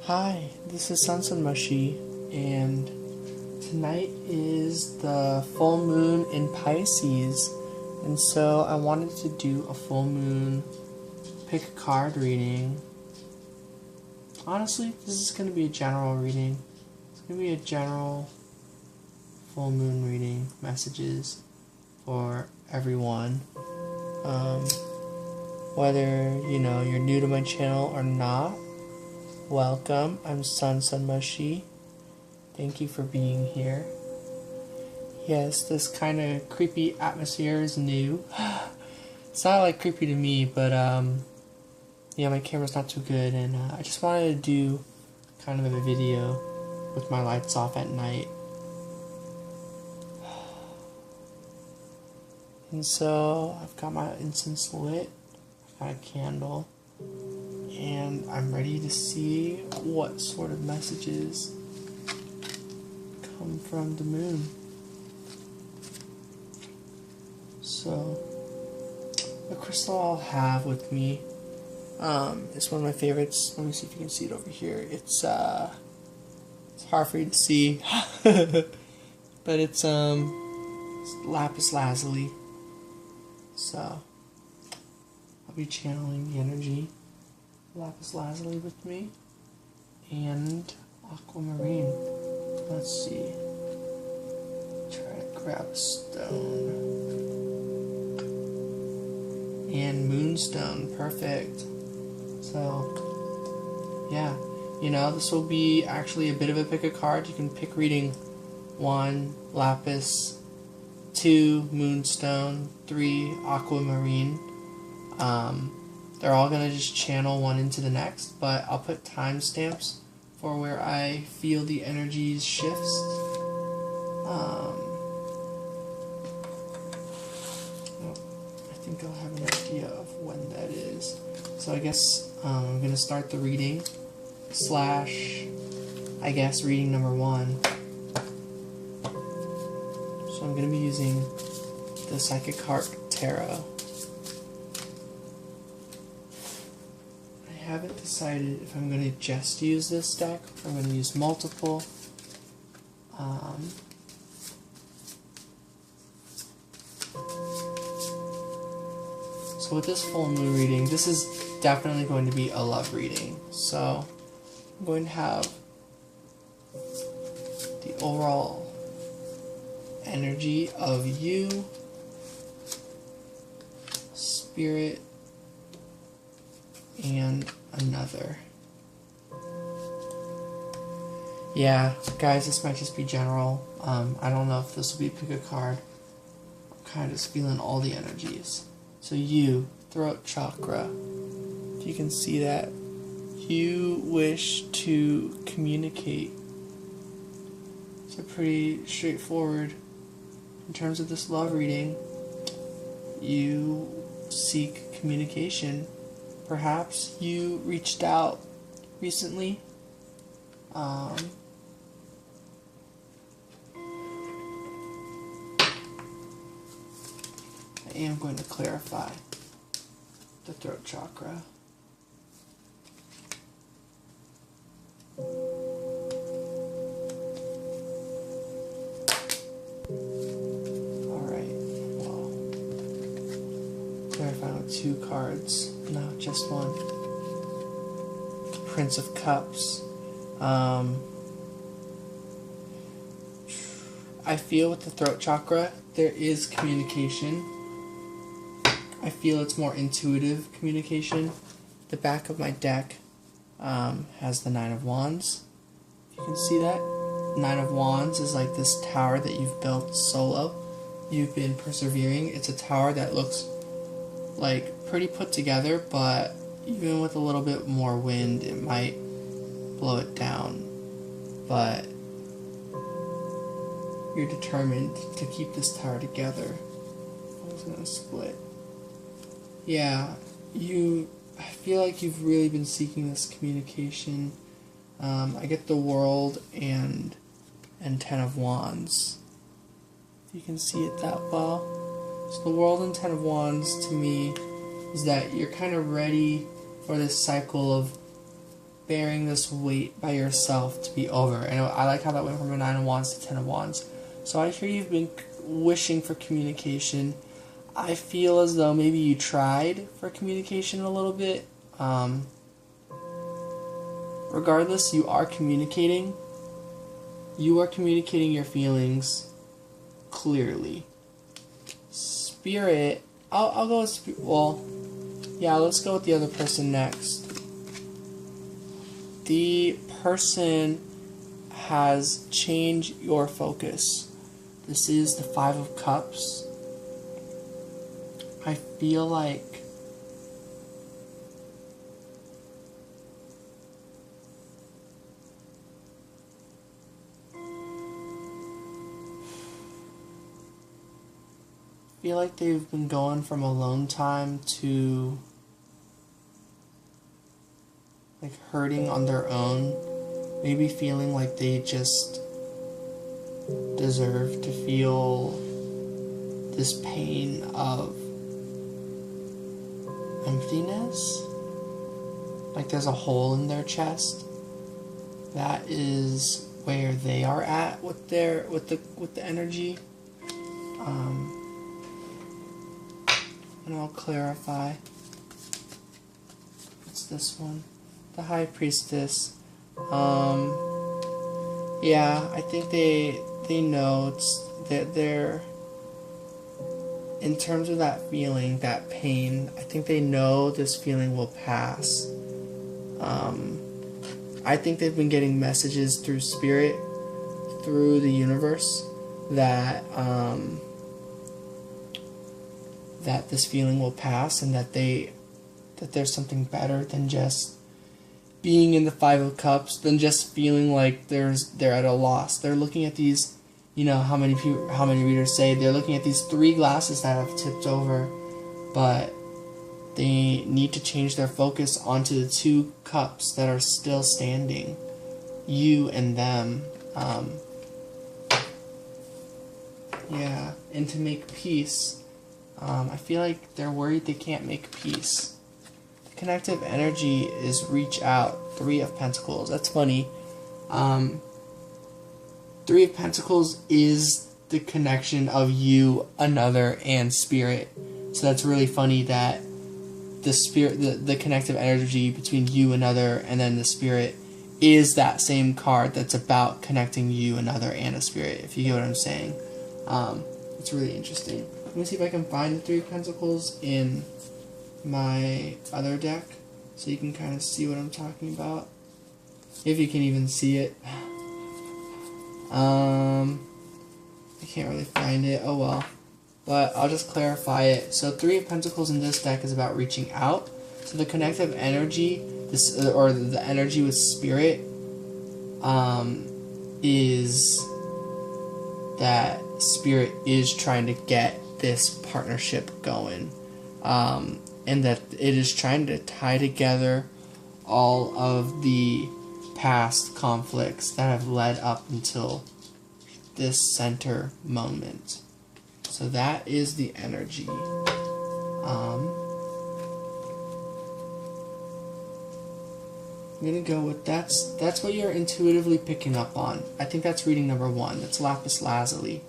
Hi, this is Mushi, and tonight is the full moon in Pisces, and so I wanted to do a full moon pick a card reading. Honestly, this is going to be a general reading. It's going to be a general full moon reading, messages for everyone. Whether, you're new to my channel or not, welcome. I'm Mushi. Thank you for being here. Yes, this kind of creepy atmosphere is new. It's not like creepy to me, but my camera's not too good, and I just wanted to do kind of a video with my lights off at night. And so I've got my incense lit, I've got a candle, and I'm ready to see what sort of messages come from the moon. So, the crystal I'll have with me is one of my favorites. Let me see if you can see it over here. It's hard for you to see, but it's lapis lazuli. So, I'll be channeling the energy lapis lazuli with me, and aquamarine. Let's see. Try to grab a stone. And moonstone, perfect. So, yeah, this will be actually a bit of a pick a card. You can pick reading 1, lapis, 2, moonstone, 3, aquamarine. They're all going to just channel one into the next, but I'll put timestamps for where I feel the energies shifts. I think I'll have an idea of when that is. So I guess I'm going to start the reading / reading number 1. So I'm going to be using the Psychic Heart Tarot. I haven't decided if I'm going to just use this deck or I'm going to use multiple. So with this full moon reading, this is definitely going to be a love reading. So I'm going to have the overall energy of you, spirit, and another. Yeah, guys, this might just be general. I don't know if this will be pick a card. I'm kind of just feeling all the energies. So you, throat chakra, if you can see that, you wish to communicate. So pretty straightforward. In terms of this love reading, you seek communication. Perhaps you reached out recently. I am going to clarify the throat chakra. Alright, well, clarifying with 2 cards. No, just 1. Prince of Cups. I feel with the throat chakra, there is communication. I feel it's more intuitive communication. The back of my deck has the 9 of Wands. You can see that. 9 of Wands is like this tower that you've built solo. You've been persevering. It's a tower that looks like pretty put together, but even with a little bit more wind, it might blow it down. But you're determined to keep this tower together. I was gonna split. Yeah, I feel like you've really been seeking this communication. I get the World and 10 of Wands. You can see it that well. So the World and 10 of Wands to me is that you're kind of ready for this cycle of bearing this weight by yourself to be over. And I like how that went from a 9 of Wands to 10 of Wands. So I hear you've been wishing for communication. I feel as though maybe you tried for communication a little bit. Regardless, you are communicating. You are communicating your feelings clearly. Spirit, I'll go with, well, yeah, let's go with the other person next. The person has changed your focus. This is the 5 of Cups. I feel like they've been going from alone time to like hurting on their own, maybe feeling like they just deserve to feel this pain of emptiness, like there's a hole in their chest. That is where they are at with the energy. And I'll clarify. What's this one? The High Priestess. Yeah, I think they know it's that they're, in terms of that feeling, that pain, I think they know this feeling will pass. I think they've been getting messages through spirit, through the universe, that that this feeling will pass, and that there's something better than just being in the 5 of Cups, than just feeling like they're at a loss. They're looking at these, you know, how many readers say they're looking at these 3 glasses that have tipped over, but they need to change their focus onto the 2 cups that are still standing, you and them. Yeah, and to make peace. I feel like they're worried they can't make peace. The connective energy is reach out. 3 of Pentacles. That's funny. 3 of Pentacles is the connection of you, another, and spirit. So that's really funny that the spirit, the connective energy between you, another, and then the spirit is that same card that's about connecting you, another, and a spirit, if you get what I'm saying. It's really interesting. Let me see if I can find the 3 of Pentacles in my other deck so you can kind of see what I'm talking about. If you can even see it. I can't really find it. Oh well. But I'll just clarify it. So 3 of Pentacles in this deck is about reaching out. So the connective energy, or the energy with spirit, is that spirit is trying to get this partnership going, and that it is trying to tie together all of the past conflicts that have led up until this center moment. So that is the energy. I'm gonna go with that's what you're intuitively picking up on. I think that's reading number 1. That's lapis lazuli.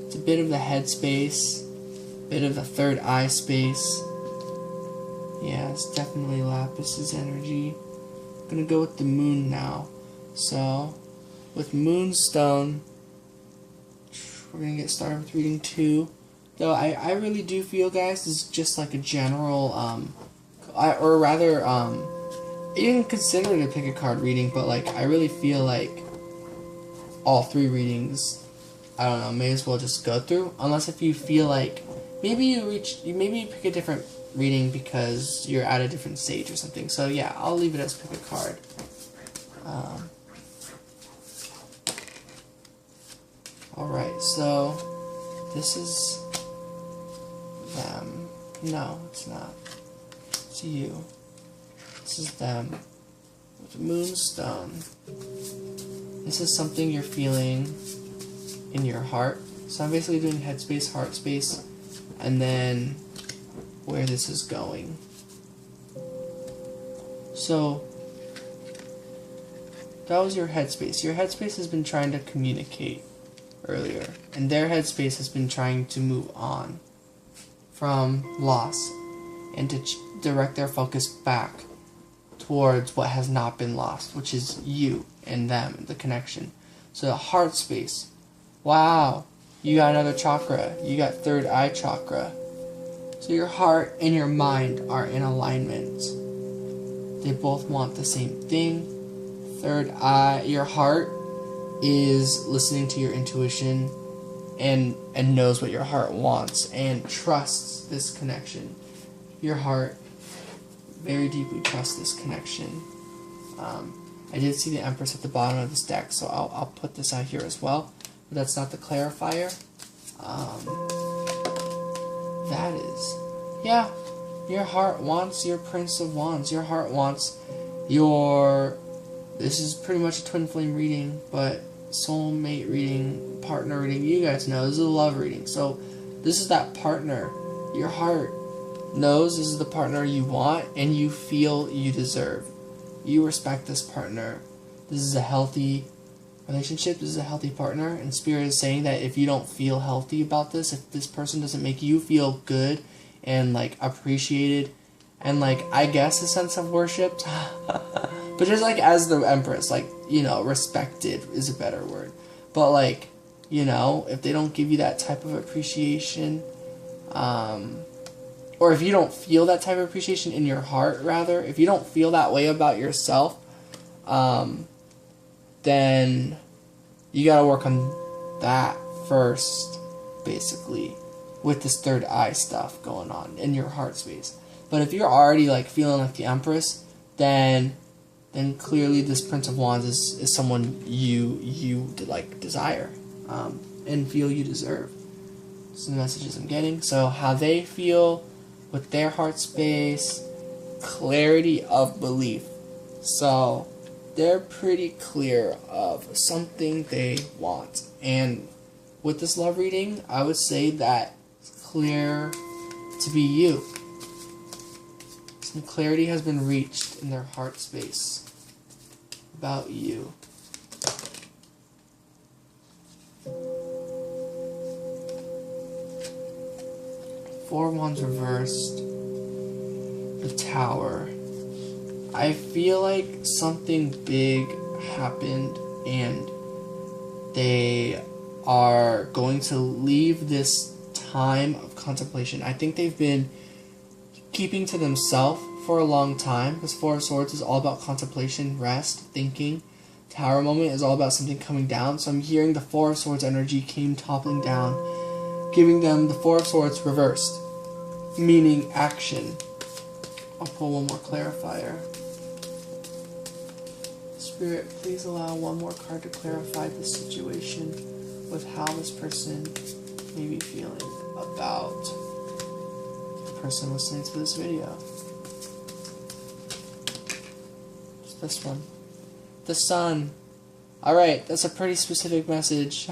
It's a bit of the head space, bit of the third eye space. Yeah, it's definitely Lapis's energy. I'm gonna go with the moon now. So, with Moonstone, we're gonna get started with reading 2. Though I really do feel, guys, this is just like a general, or rather, you can consider it a pick a card reading, but like I really feel like all 3 readings, I don't know, may as well just go through, unless if you feel like maybe you pick a different reading because you're at a different stage or something. So yeah, I'll leave it as pick a card. Alright, so this is them. No, it's not. It's you. This is them. With Moonstone. This is something you're feeling in your heart. So I'm basically doing head space, heart space, and then where this is going. So That was your headspace. Your headspace has been trying to communicate earlier, and their headspace has been trying to move on from loss and to direct their focus back towards what has not been lost, which is you and them, the connection. So the heart space, wow, you got another chakra, you got third eye chakra. So your heart and your mind are in alignment. They both want the same thing. Third eye, your heart is listening to your intuition and knows what your heart wants and trusts this connection. Your heart very deeply trusts this connection. I did see the Empress at the bottom of this deck, so I'll put this out here as well. But that's not the clarifier. That is, yeah, your heart wants your Prince of Wands. Your heart wants your, this is pretty much a twin flame reading, but soulmate reading, partner reading, you guys know, this is a love reading. So this is that partner. Your heart knows this is the partner you want and you feel you deserve. You respect this partner. This is a healthy relationship. This is a healthy partner. And Spirit is saying that if you don't feel healthy about this, if this person doesn't make you feel good and like appreciated and like, I guess, a sense of worshipped, but just like as the Empress, like, you know, respected is a better word. But like, you know, if they don't give you that type of appreciation, or if you don't feel that type of appreciation in your heart, rather, if you don't feel that way about yourself, then you gotta work on that first, basically, with this third eye stuff going on in your heart space. But if you're already like feeling like the Empress, then clearly this Prince of Wands is someone you like desire, and feel you deserve. These are the messages I'm getting. So how they feel with their heart space, clarity of belief. So they're pretty clear of something they want. And with this love reading, I would say that it's clear to be you. Some clarity has been reached in their heart space about you. Four of Wands reversed. The Tower. I feel like something big happened and they are going to leave this time of contemplation. I think they've been keeping to themselves for a long time, because Four of Swords is all about contemplation, rest, thinking. Tower moment is all about something coming down. So I'm hearing the Four of Swords energy came toppling down, giving them the Four of Swords reversed, meaning action. I'll pull one more clarifier. Spirit, please allow one more card to clarify this situation with how this person may be feeling about the person listening to this video. It's this one. The Sun. Alright, that's a pretty specific message.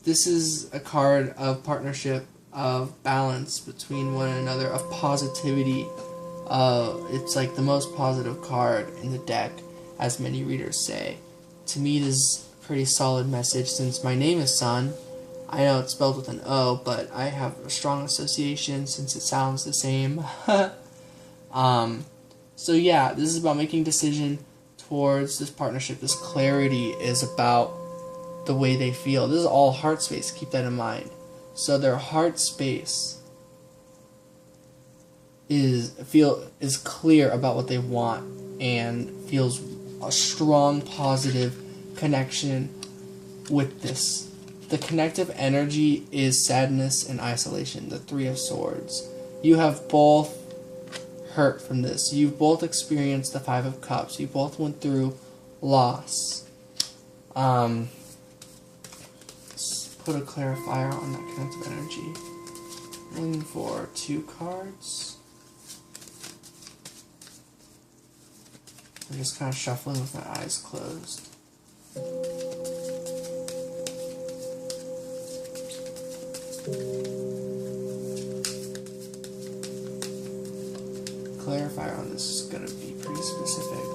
This is a card of partnership, of balance between one another, of positivity. It's like the most positive card in the deck, as many readers say. To me, it is a pretty solid message, since my name is Sun. I know it's spelled with an O, but I have a strong association since it sounds the same. So yeah, this is about making a decision towards this partnership. This clarity is about the way they feel. This is all heart space, keep that in mind. So their heart space is clear about what they want and feels a strong positive connection with this. The connective energy is sadness and isolation, the Three of Swords. You have both hurt from this. You've both experienced the Five of Cups. You both went through loss. Let's put a clarifier on that connective energy. I'm looking for 2 cards. I'm just kind of shuffling with my eyes closed. Clarifier on this is going to be pretty specific.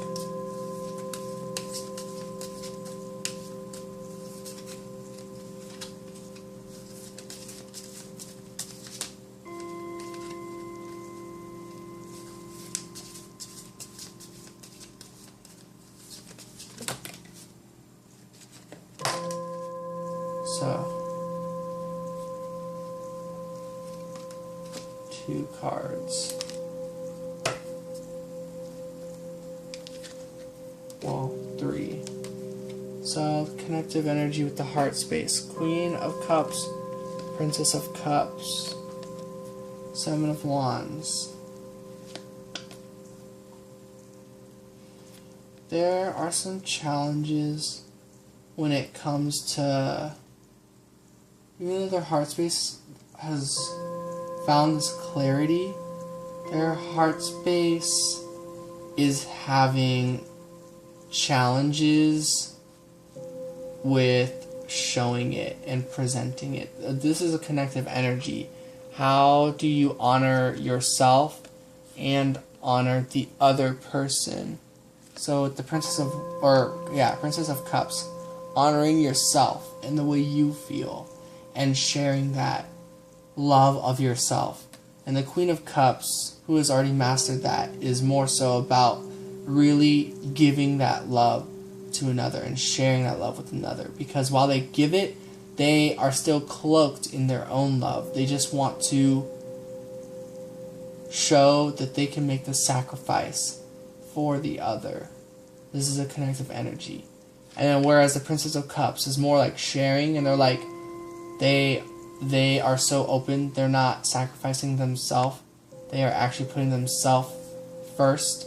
So, connective energy with the heart space. Queen of Cups, Princess of Cups, Seven of Wands. There are some challenges when it comes to, even though their heart space has found this clarity, their heart space is having challenges with showing it and presenting it. This is a connective energy. How do you honor yourself and honor the other person? So with the Princess of Cups, honoring yourself and the way you feel and sharing that love of yourself. And the Queen of Cups, who has already mastered that, is more so about really giving that love to another and sharing that love with another. Because while they give it, they are still cloaked in their own love. They just want to show that they can make the sacrifice for the other. This is a connective energy. And then whereas the Princess of Cups is more like sharing, and they're like, they are so open, they're not sacrificing themselves. They are actually putting themselves first.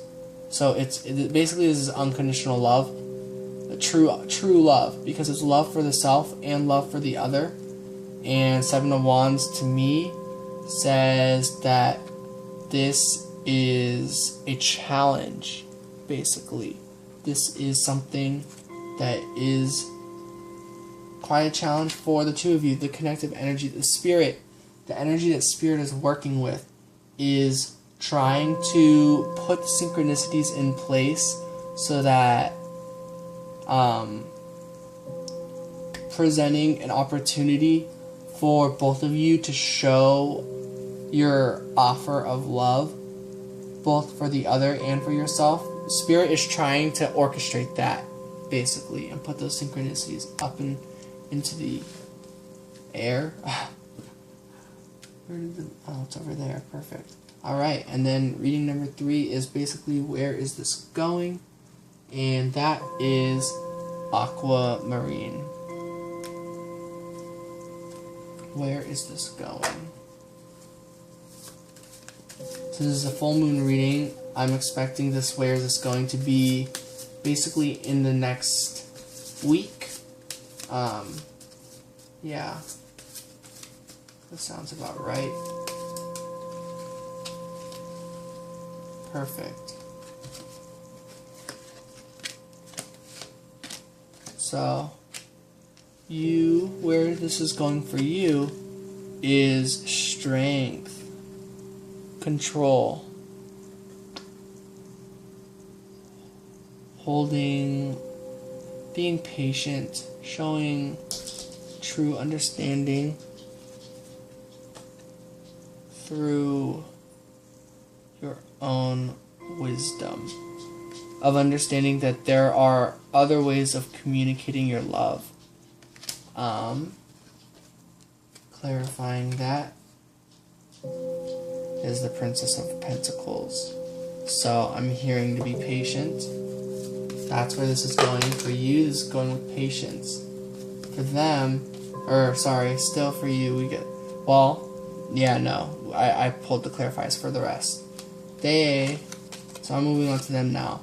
So basically this is unconditional love. True love, because it's love for the self and love for the other. And Seven of Wands to me says that this is a challenge, basically. This is something that is quite a challenge for the two of you. The connective energy, the spirit, the energy that spirit is working with is trying to put synchronicities in place so that presenting an opportunity for both of you to show your offer of love, both for the other and for yourself. Spirit is trying to orchestrate that, basically, and put those synchronicities up and into the air. Where did it's over there. Perfect. Alright, and then reading number 3 is basically where is this going? And that is aquamarine. Where is this going? So this is a full moon reading. I'm expecting this, where is this going to be basically in the next week. Yeah. That sounds about right. Perfect. So, where this is going for you is strength, control, holding, being patient, showing true understanding through your own wisdom, of understanding that there are other ways of communicating your love. Clarifying that is the Princess of Pentacles. So I'm hearing to be patient. That's where this is going for you. This is going with patience. For them, still for you, we get, I pulled the clarifiers for the rest. So I'm moving on to them now.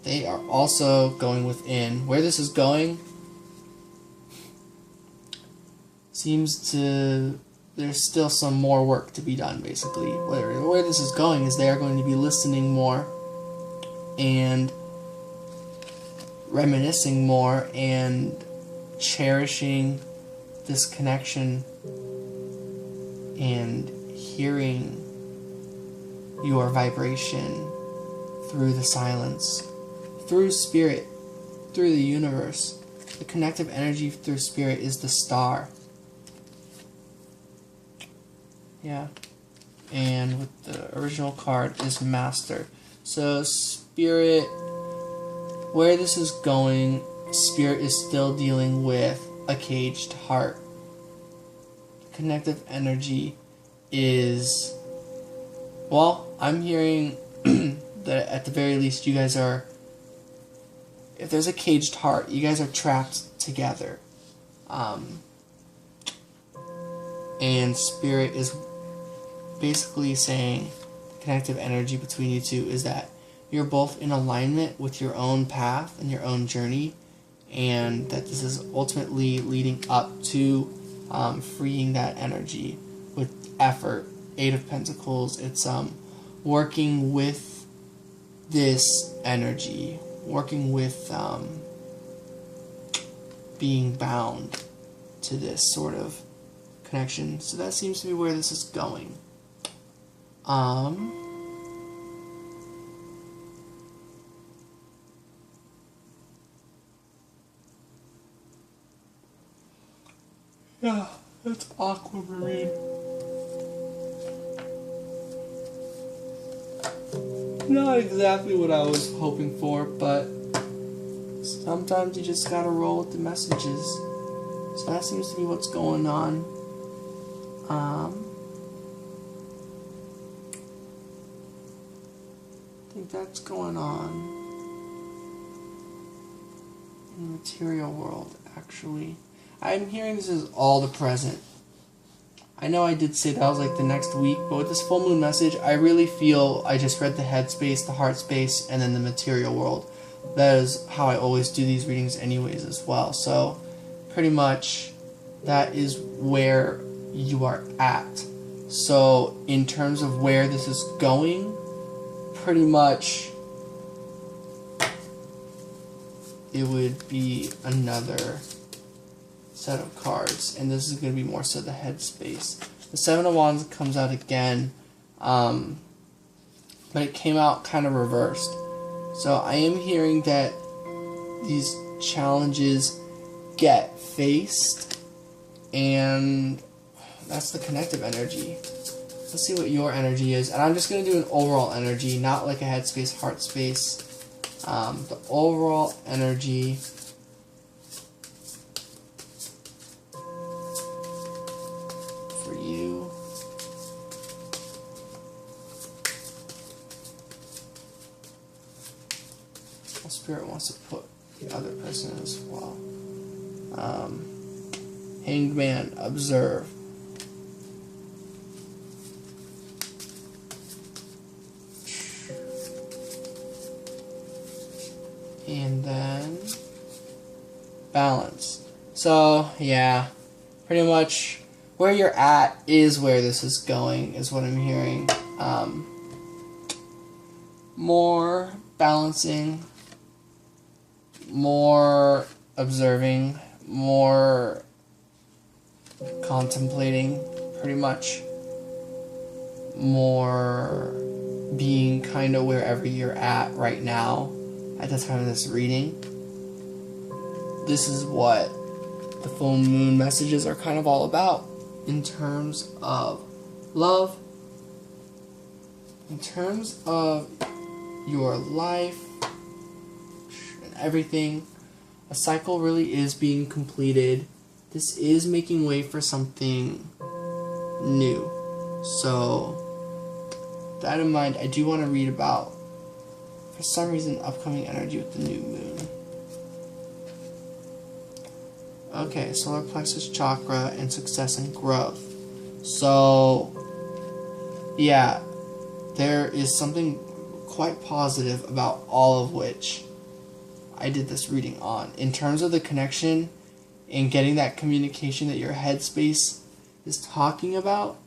They are also going within. Where this is going seems to, there's still some more work to be done, basically. Where this is going is they are going to be listening more and reminiscing more and cherishing this connection and hearing your vibration through the silence, through spirit, through the universe. The connective energy through spirit is the star. Yeah. And with the original card is Master. So spirit, where this is going, spirit is still dealing with a caged heart. Connective energy is, I'm hearing that at the very least you guys are if there's a caged heart, you guys are trapped together. And Spirit is basically saying the connective energy between you two is that you're both in alignment with your own path and your own journey, and that this is ultimately leading up to freeing that energy with effort. 8 of Pentacles, it's working with this energy, working with being bound to this sort of connection. So that seems to be where this is going. Yeah, that's aquamarine. Not exactly what I was hoping for, but sometimes you just gotta roll with the messages. So that seems to be what's going on. I think that's going on in the material world, actually. I'm hearing this is all the present. I know I did say that was like the next week, but with this full moon message, I really feel I just read the head space, the heart space, and then the material world. That is how I always do these readings anyways as well. So pretty much that is where you are at. So in terms of where this is going, pretty much it would be another set of cards, and this is going to be more so the headspace. The 7 of Wands comes out again, but it came out kind of reversed. So I am hearing that these challenges get faced, and that's the connective energy. Let's see what your energy is, and I'm just going to do an overall energy, not like a headspace, heart space. The overall energy for you. Well, Spirit wants to put the other person as well. Hanged Man, observe. And then balance. So yeah, pretty much where you're at is where this is going, is what I'm hearing. More balancing, more observing, more contemplating, pretty much more being kind of wherever you're at right now at the time of this reading. This is what the full moon messages are kind of all about in terms of love, in terms of your life and everything. A cycle really is being completed. This is making way for something new. So, with that in mind, I do want to read about, for some reason, upcoming energy with the new moon. Okay, solar plexus chakra and success and growth. So, yeah, there is something quite positive about all of which I did this reading on. In terms of the connection and getting that communication that your headspace is talking about,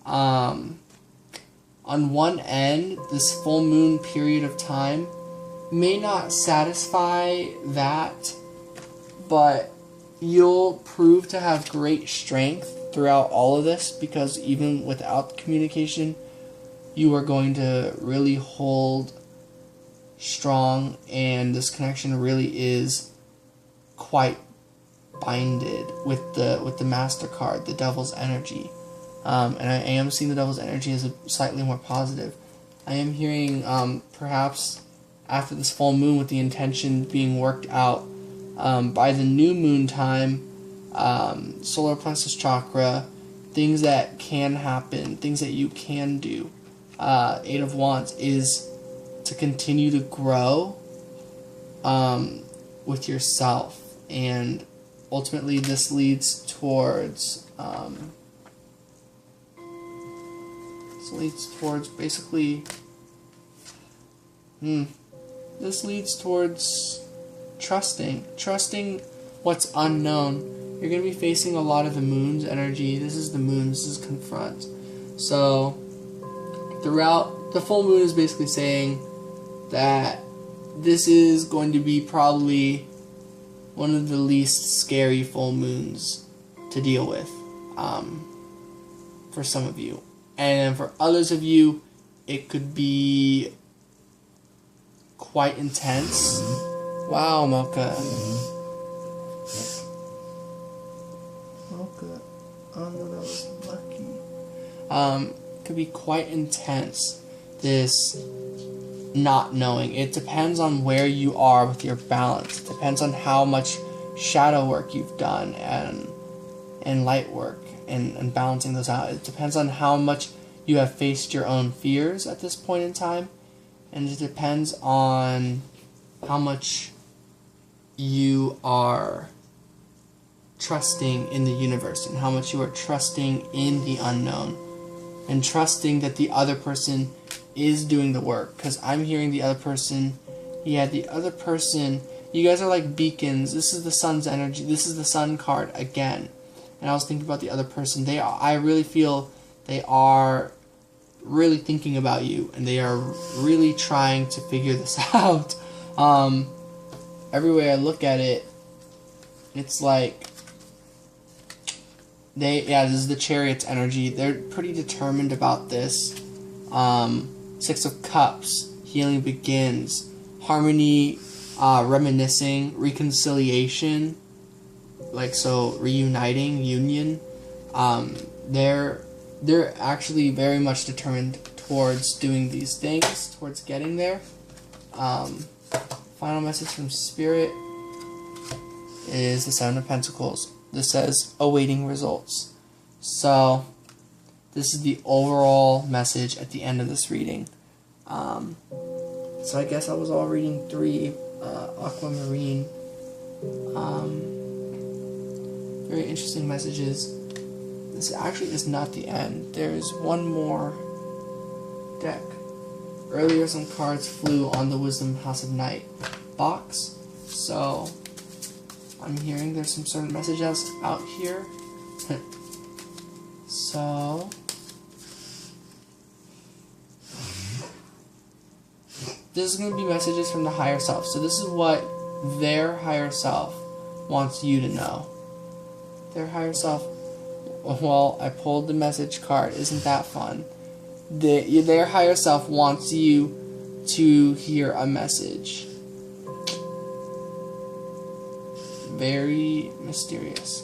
on one end, this full moon period of time may not satisfy that, but you'll prove to have great strength throughout all of this, because even without communication, you are going to really hold strong, and this connection really is quite binded with the Master card, the Devil's energy. And I am seeing the Devil's energy as a slightly more positive. I am hearing perhaps after this full moon, with the intention being worked out by the new moon time, solar plexus chakra, things that can happen, things that you can do. 8 of Wands is to continue to grow with yourself, and ultimately this leads towards basically this leads towards trusting what's unknown. You're going to be facing a lot of the moon's energy. This is the moon, this is confront. So throughout, the full moon is basically saying that this is going to be probably one of the least scary full moons to deal with for some of you. And for others of you, it could be quite intense. Wow, Mocha. Mocha, I know that was lucky. Could be quite intense, this not knowing. It depends on where you are with your balance. It depends on how much shadow work you've done and light work and balancing those out. It depends on how much you have faced your own fears at this point in time, and it depends on how much you are trusting in the universe and how much you are trusting in the unknown and trusting that the other person is doing the work. Because I'm hearing the other person, the other person, you guys are like beacons. This is the sun's energy. This is the sun card again. And I was thinking about the other person. I really feel they are really thinking about you, and they are really trying to figure this out. Every way I look at it, it's like this is the Chariot's energy. They're pretty determined about this. 6 of Cups, healing begins, harmony, reminiscing, reconciliation, like so, reuniting, union. They're actually very much determined towards doing these things, towards getting there. Final message from Spirit is the 7 of Pentacles. This says, awaiting results. So, this is the overall message at the end of this reading. So I guess I was all reading 3 aquamarine. Very interesting messages. This actually is not the end. There's one more deck. Earlier, some cards flew on the Wisdom House of Night box. So, I'm hearing there's some certain messages out here. So, this is going to be messages from the higher self. So this is what their higher self wants you to know. Their higher self, well, I pulled the message card. Isn't that fun? Their higher self wants you to hear a message. Very mysterious.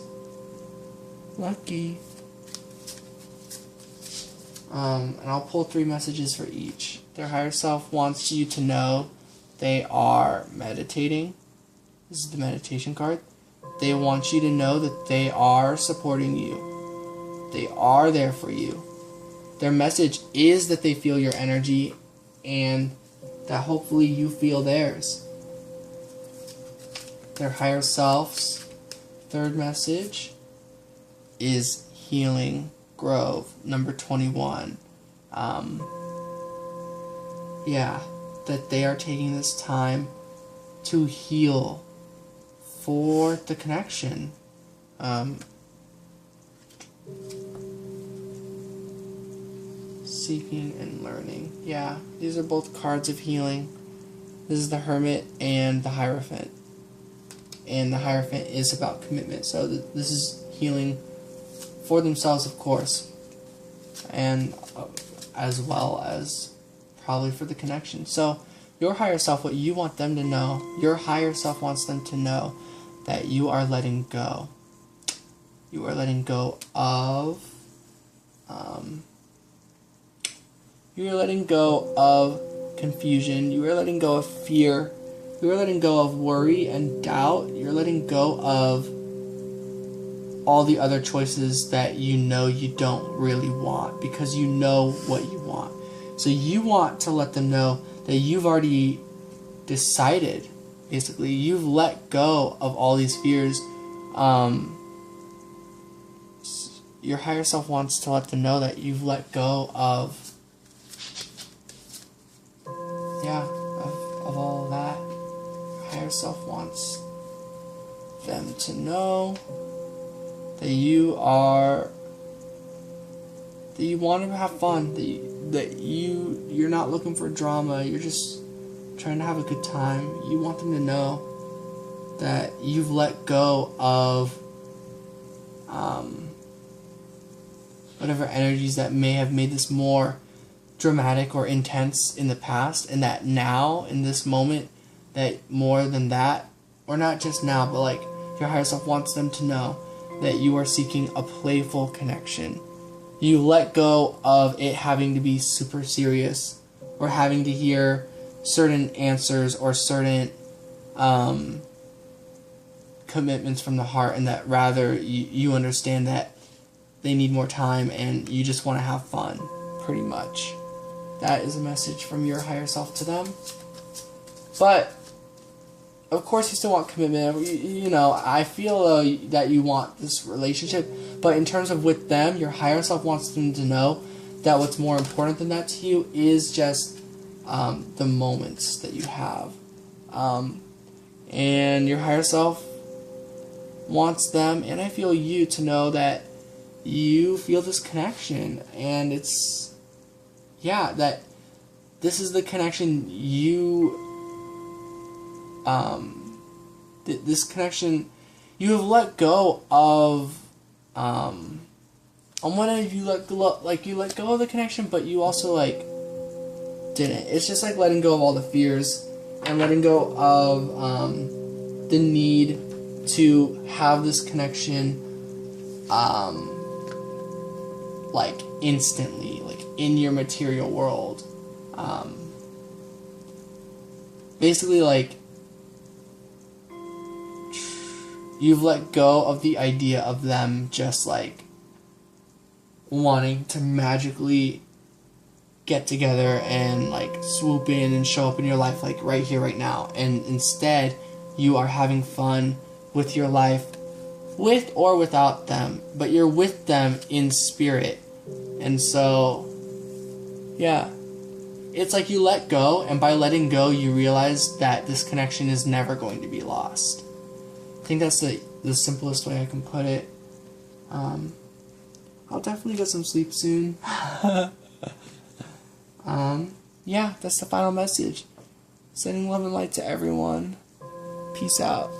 Lucky. And I'll pull 3 messages for each. Their higher self wants you to know they are meditating. This is the meditation card. They want you to know that they are supporting you. They are there for you. Their message is that they feel your energy and that hopefully you feel theirs. Their higher self's 3rd message is Healing Grove, number 21. That they are taking this time to heal for the connection. Seeking and learning. Yeah, these are both cards of healing. This is the Hermit and the Hierophant. And the Hierophant is about commitment. So this is healing for themselves, of course. And as well as probably for the connection. So your higher self, what you want them to know, your higher self wants them to know that you are letting go. You are letting go of you are letting go of confusion. You are letting go of fear. You are letting go of worry and doubt. You're letting go of all the other choices that you know you don't really want because you know what you want. So you want to let them know that you've already decided Basically, you've let go of all these fears. Your higher self wants to let them know that you've let go of, of all of that. Your higher self wants them to know that you want to have fun, that you're not looking for drama, you're just trying to have a good time. You want them to know that you've let go of whatever energies that may have made this more dramatic or intense in the past, and that now, in this moment, that more than that, or not just now, but like your higher self wants them to know that you are seeking a playful connection. You let go of it having to be super serious, or having to hear certain answers or certain commitments from the heart, and that rather you understand that they need more time and you just want to have fun, pretty much. That is a message from your higher self to them. But of course you still want commitment. You know, I feel that you want this relationship, but in terms of with them, your higher self wants them to know that what's more important than that to you is just the moments that you have. And your higher self wants them, and I feel you, to know that you feel this connection, and it's, that this is the connection this connection you have let go of, on one end you let go of the connection, but you also didn't. It's just letting go of all the fears and letting go of the need to have this connection instantly, in your material world. Basically, you've let go of the idea of them just wanting to magically get together and swoop in and show up in your life right here, right now. And instead, you are having fun with your life, with or without them, but you're with them in spirit. And so, it's you let go, and by letting go, you realize that this connection is never going to be lost. I think that's the simplest way I can put it. I'll definitely get some sleep soon. That's the final message. Sending love and light to everyone. Peace out.